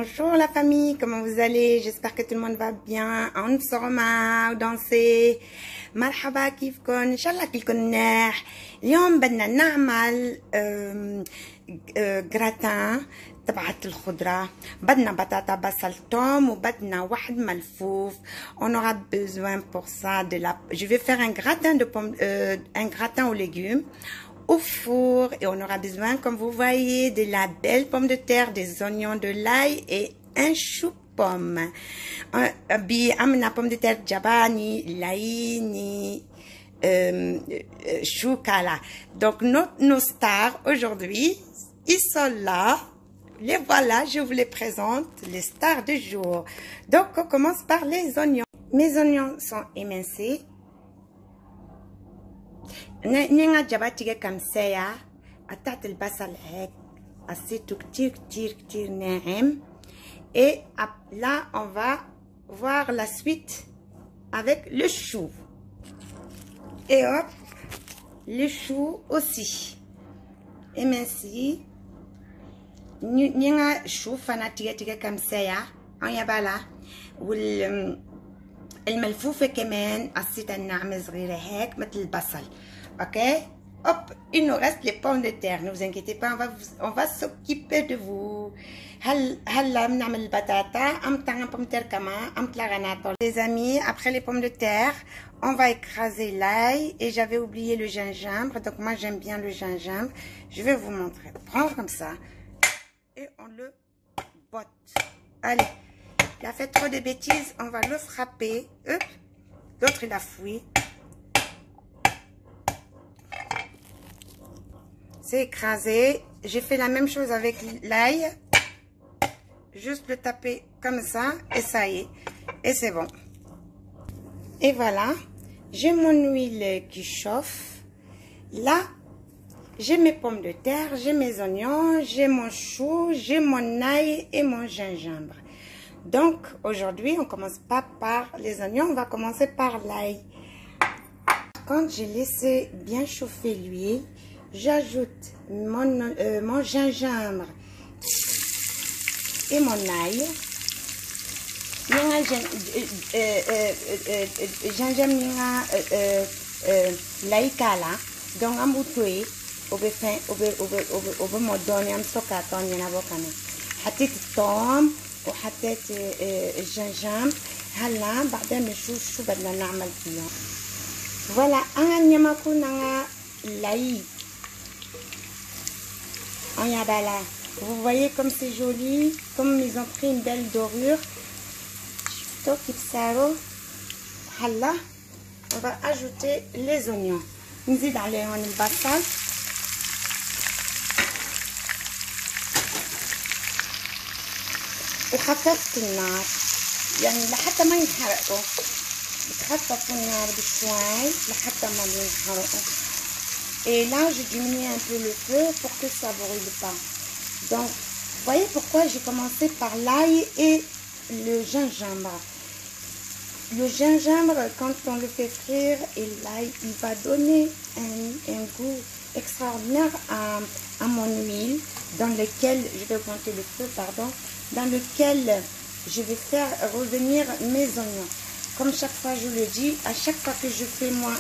Bonjour la famille, comment vous allez? J'espère que tout le monde va bien. On se remet danser. مرحبا كيفكن؟ ان شاء الله كلكم مناح. اليوم بدنا نعمل جراتان تبعت الخضرة. بدنا بطاطا بصل توم وبدنا واحد ملفوف. On aura besoin pour ça de la. Je vais faire un gratin de pommes, un gratin aux légumes au four et on aura besoin, comme vous voyez, de la belle pomme de terre, des oignons, de l'ail et un chou pomme. Bi amna pomme de terre jabani, l'ail ni chou kala. Donc nos stars aujourd'hui, ils sont là. Les voilà, je vous les présente, les stars du jour. Donc on commence par les oignons. Mes oignons sont émincés. نيجا جباتي كمسية أتعت البصل هيك قصيته كتير كتير كتير ناعم. Et là on va voir la suite avec le chou. Et hop, le chou aussi éminci. نيجا chou فناتيجا كمسية أنا بلا والملفوفة كمان قصيتها ناعمة صغيرة هيك مثل البصل. Ok, hop, il nous reste les pommes de terre. Ne vous inquiétez pas, on va s'occuper de vous. Les amis, après les pommes de terre, on va écraser l'ail et j'avais oublié le gingembre. Donc moi j'aime bien le gingembre. Je vais vous montrer. Prendre comme ça et on le botte. Allez, il a fait trop de bêtises, on va le frapper. L'autre il a fouillé. C'est écrasé. J'ai fait la même chose avec l'ail. Juste le taper comme ça et ça y est. Et c'est bon. Et voilà. J'ai mon huile qui chauffe. Là, j'ai mes pommes de terre, j'ai mes oignons, j'ai mon chou, j'ai mon ail et mon gingembre. Donc, aujourd'hui, on commence pas par les oignons, on va commencer par l'ail. Quand j'ai laissé bien chauffer l'huile, j'ajoute mon gingembre et mon ail. Gingembre l'ail kala. Donc en bouteille, au befin, au bemodoni, am sokaton yana bokana. حطيت الثوم وحطيت الجنجبر. هلا بعدين نشوف شو بدنا نعمل فيهم. Voilà, أنا نيما كنا l'ail. Vous voyez comme c'est joli, comme ils ont pris une belle dorure. On va ajouter les oignons. نزيد عليهم البصل. وخففت النار يعني لحتى ما ينحرقوا. بتخففوا النار بشوي لحتى ما ينحرقوا. Et là, je diminue un peu le feu pour que ça ne brûle pas. Donc, vous voyez pourquoi j'ai commencé par l'ail et le gingembre. Le gingembre, quand on le fait frire, et l'ail, il va donner un goût extraordinaire à mon huile, dans lequel, je vais augmenter le feu, pardon, dans lequel je vais faire revenir mes oignons. Comme chaque fois, je le dis, à chaque fois que je fais moi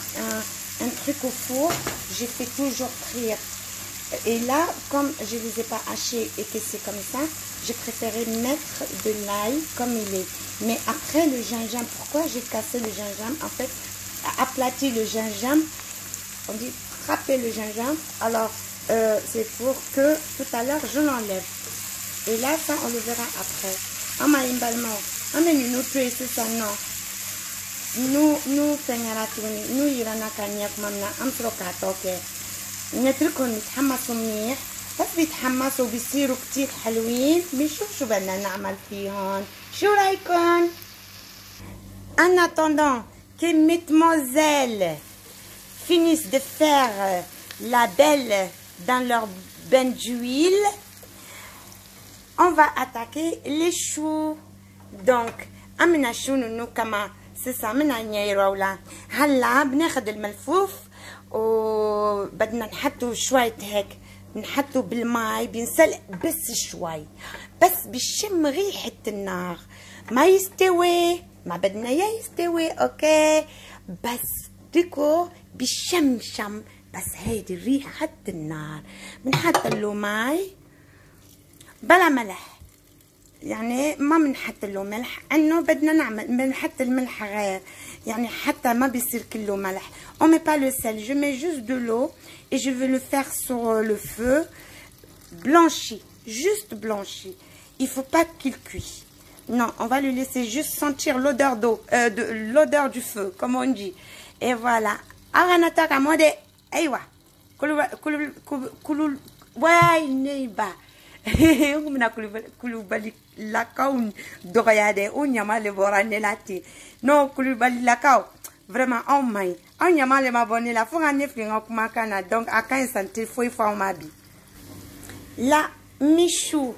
un truc au four, je fais toujours frire. Et là, comme je ne les ai pas hachés et que c'est comme ça, j'ai préféré mettre de l'ail comme il est. Mais après le gingembre, pourquoi j'ai cassé le gingembre? En fait, aplati le gingembre, on dit frapper le gingembre. Alors, c'est pour que tout à l'heure, je l'enlève. Et là, ça, on le verra après. nous تنيراتوني نو يرانا كانيك ممنا أمتروكاتوكي نتركهم يتحمسوا منيح بس بيتحمسوا بيصيروا كتير حلوين بنشوف شو بدنا نعمل فيهم شو رايكم En attendant que mesdemoiselles finissent de faire la belle dans leur bain d'huile, on va attaquer les choux. Donc amina chou nous kama c'est ça من نيرولا. هلا بناخد الملفوف وبدنا نحطه شوية هيك بنحطه بالماء بينسلق بس شوي، بس بشم ريحة النار. ما يستوي، ما بدنا اياه يستوي، اوكي، بس ديكور بشمشم، بس هيدي ريحة النار. بنحط له ماي بلا ملح، يعني ما بنحط له ملح، انه بدنا نعمل بنحط الملح غير، يعني حتى ما بيصير كله ملح. On met pas le sel, je mets juste de l'eau et je vais le faire sur le feu blanchi, juste blanchi. Il faut pas qu'il cuise. Non, on va lui laisser juste sentir l'odeur d'eau, l'odeur du feu, comme on dit. Et voilà. Aranata kamode, aywa. Kulu ouais, neiba. Umna kulu bali la kaun doyade unyama le borane lati. Non, kulu bali la kau. Vraiment, oh my. Unyama le mabone la fonga neflinga kumakana. Donc, à 15 centimes, faut y faire ma vie. Là, mes choux,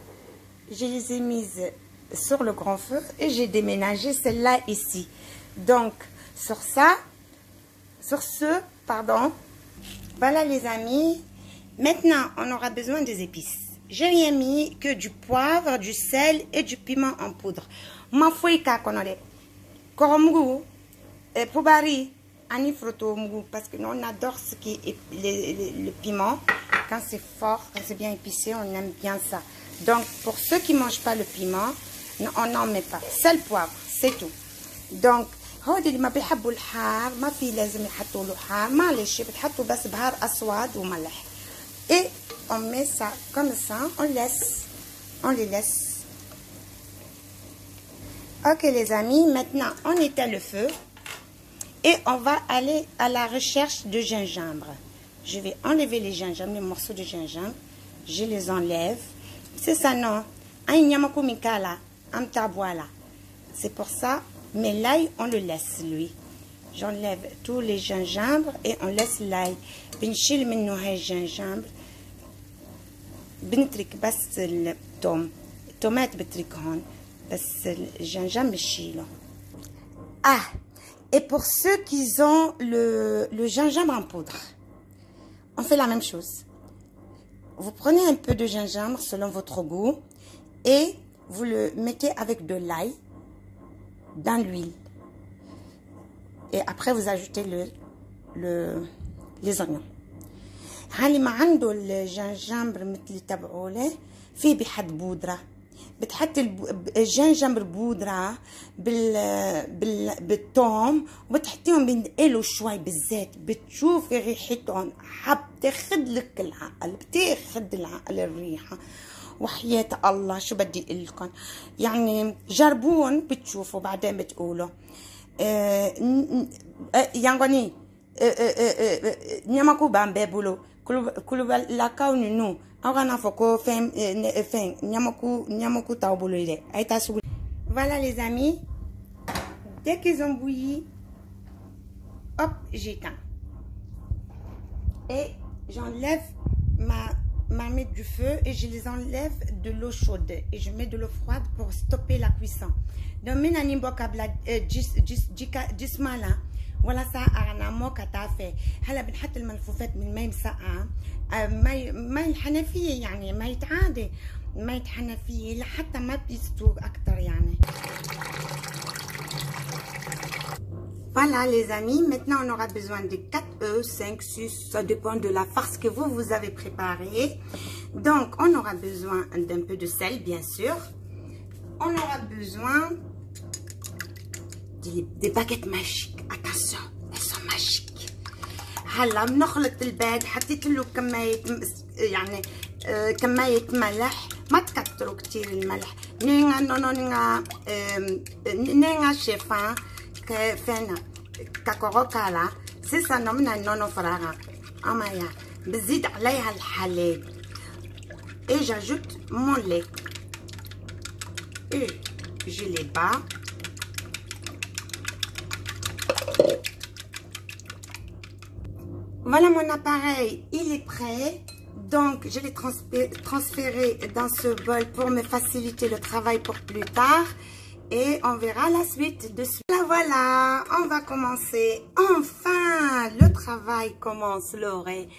je les ai mises sur le grand feu et j'ai déménagé celle-là ici. Donc, sur ce, pardon, voilà les amis. Maintenant, on aura besoin des épices. J'ai rien mis que du poivre, du sel et du piment en poudre. Ma fouille kakonore. Koromgu, poubari, anifroto mgu, parce que nous on adore ce qui est le piment. Quand c'est fort, quand c'est bien épicé, on aime bien ça. Donc, pour ceux qui ne mangent pas le piment, on n'en met pas. Sel, poivre, c'est tout. Donc, هودي اللي ما بيحبوا الحار ما في لازم يحطوا له حار، معلش بتحطوا بس بهار أسود وملح. Et on met ça comme ça, on les laisse. Ok les amis, maintenant on éteint le feu et on va aller à la recherche de gingembre. Je vais enlever les gingembre, les morceaux de gingembre. Je les enlève. C'est ça, non? C'est pour ça. Mais l'ail, on le laisse, lui. J'enlève tous les gingembres et on laisse l'ail. بنشيل منه هاي الجنجبر. بنترك بس التومات بترك هون. بس الجنجبر بنشيله. Ah! Et pour ceux qui ont le gingembre en poudre, on fait la même chose. Vous prenez un peu de gingembre selon votre goût et vous le mettez avec de l'ail dans l'huile. Et après, vous ajoutez les oignons. هالي ما عنده الجنجبر مثل تبعوله في بحد بودرة بتحط الجنجبر بودرة بالثوم وبتحطيهم بينقلوا شوي بالزيت بتشوفي ريحتهم بتاخد العقل الريحة وحياة الله شو بدي اقول لكم يعني جربون بتشوفوا بعدين بتقولوا يعني نيامكو بامبيبولو كلو لا كاونو اغانا فوكو فين نيامكو تاوبولو اي تاسو. Voilà les amis, dès qu'ils ont bouilli, hop, j'éteins et j'enlève ma marmite du feu et je les enlève de l'eau chaude et je mets de l'eau froide pour stopper la cuisson. Donc minani mboka bla jismala ولا ساقعة أنا موكا تافه. هلا بنحط الملفوفات من ماء مسقعة ماء الحنفية يعني ماء عادي ماء حنفية لحتى ما بيستوي أكتر يعني. Voilà les amis, maintenant on aura besoin de 4 œufs, 5, 6, ça dépend de la farce que vous avez préparée. Donc on aura besoin d'un peu de sel bien sûr. On aura besoin des baguettes magiques. Attention, elles sont magiques. هلا بنخلط البيض حطيت له كمية ملح ما تكتروا كتير الملح نينا شيفان كفينا كاكوروكالا سيسا نمنا نونو فراغا أمايا بزيد عليها الحليب et j'ajoute mon lait et je les bats. Voilà mon appareil, il est prêt. Donc, je l'ai transféré dans ce bol pour me faciliter le travail pour plus tard. Et on verra la suite de cela. Voilà, on va commencer. Enfin, le travail commence, Laurée.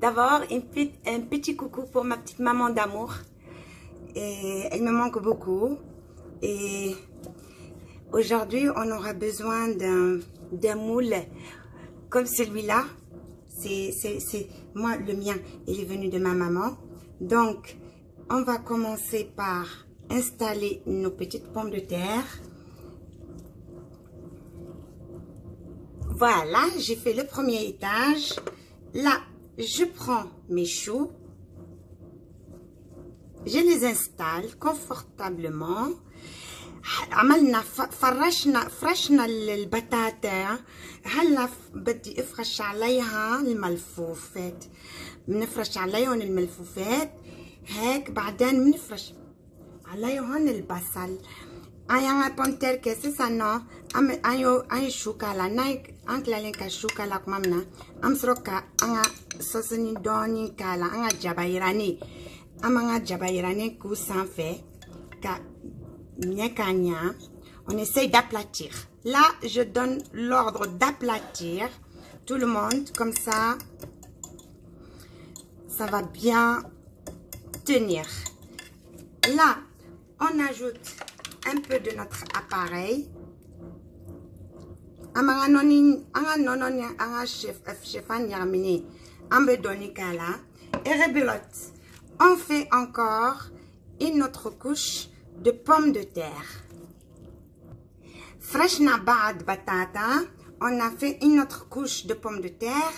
D'abord, un petit coucou pour ma petite maman d'amour. Et elle me manque beaucoup. Et aujourd'hui, on aura besoin d'un moule comme celui-là. C'est moi, le mien, il est venu de ma maman. Donc, on va commencer par installer nos petites pommes de terre. Voilà, j'ai fait le premier étage. Là, je prends mes choux. Je les installe confortablement. عملنا فرشنا البطاطا. هلا بدي افرش عليها الملفوفات. بنفرش عليهم الملفوفات هيك. بعدين بنفرش عليهم البصل. أنا بونتر كيسة نو أي شوكالا نايك أنكلا لينكا شوكالا كمامنا أمسروكا أنا سوسني دوني كالا أنا جبايراني أنا جبايراني كوسان في كا ميكانيا. On essaye d'aplatir. Là, je donne l'ordre d'aplatir tout le monde comme ça. Ça va bien tenir. Là, on ajoute un peu de notre appareil. On fait encore une autre couche de pommes de terre. Freshna bad batata. On a fait une autre couche de pommes de terre.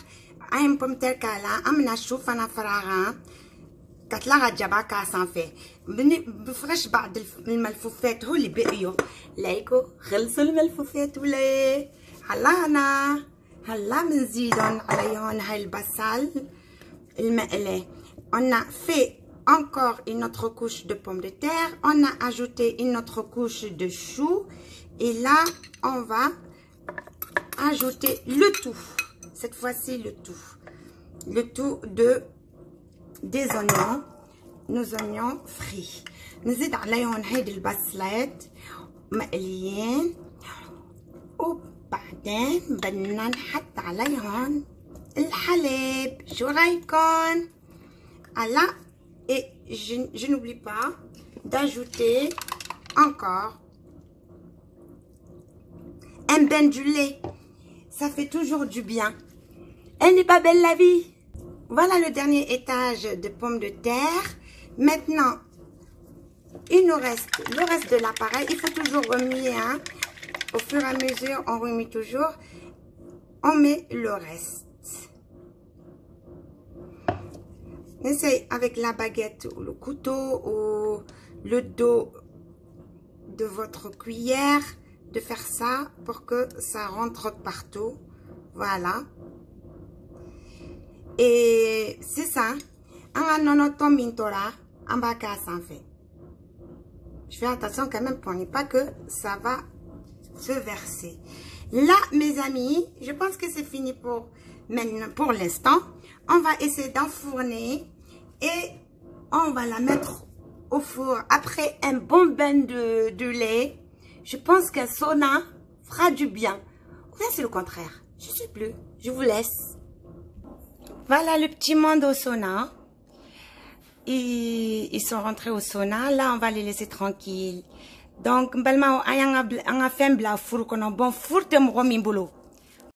Un pomme de terre kala. Amna choufana faraga. كتلاقى جباكا صافي بفرش بعض الملفوفات هو اللي بقيوا لايكو خلصوا الملفوفات ولا هلا بنزيدهم عليهم هاي البصل المقلي. On a fait encore une autre couche de pommes de terre. On a ajouté une autre couche de choux. Et là, on va ajouter le tout. Cette fois-ci, le tout. Le tout des oignons, nos oignons frits. نزيد عليهم هيدي البصلات مقليين وبعدين بدنا نحط عليهم الحليب. شو رايكم؟ هلا et je n'oublie pas d'ajouter encore un bain du lait. Ça fait toujours du bien. Elle n'est pas belle la vie? Voilà le dernier étage de pommes de terre. Maintenant, il nous reste le reste de l'appareil. Il faut toujours remuer. Hein. Au fur et à mesure, on remue toujours. On met le reste. Essayez avec la baguette ou le couteau ou le dos de votre cuillère de faire ça pour que ça rentre partout. Voilà. Et c'est ça. Je fais attention quand même pour ne pas que ça va se verser. Là, mes amis, je pense que c'est fini pour maintenant, pour l'instant. On va essayer d'enfourner et on va la mettre au four après un bon bain de lait. Je pense qu'un sauna fera du bien. Ou bien c'est le contraire. Je ne sais plus. Je vous laisse. Voilà le petit monde au sauna. Ils sont rentrés au sauna. Là, on va les laisser tranquilles. Donc, on a fait un bon four, te